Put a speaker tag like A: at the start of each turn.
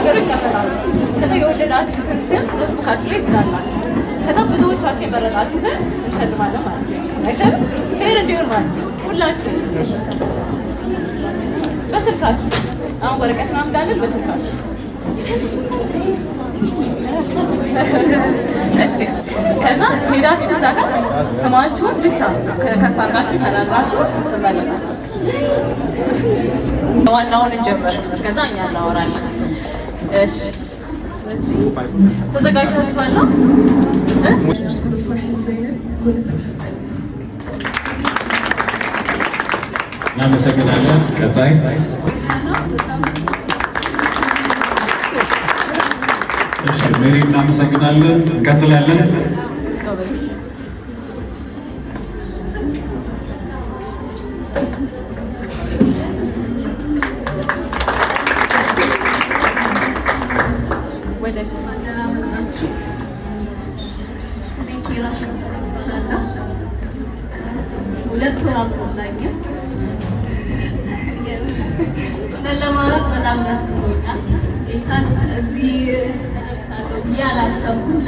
A: ነገሩ ይቀበላል። ከዛ የወደዳችሁትን ስም ኖትቡካችሁ ላይ ትላላችሁ። ከዛ ብዙዎቻችሁ የመረጣችሁትን እንሸልማለን ማለት ነው። አይሻልም? ፌር እንዲሆን ማለት ነው። ሁላችሁ በስልካችሁ አሁን ወረቀት ምናምን እንዳለን በስልካችሁ እሺ። ከዛ ሄዳችሁ እዛ ጋር ስማችሁን ብቻ ከፍ አድርጋችሁ ተናግራችሁ ትመለሳላችሁ። ዋናውን እንጀምር፣ እስከዛ እኛ እናወራለን። እሺ ተዘጋጅታችኋል?
B: እናመሰግናለን። ቀጣይ እሺ ሜሪ እናመሰግናለን። እንቀጥላለን።
C: ሁለት ወር አልሞላኝም ለማለት በጣም ደስ ብሎኛል። እዚህ ተደርሳለሁ ብዬ አላሰብኩም።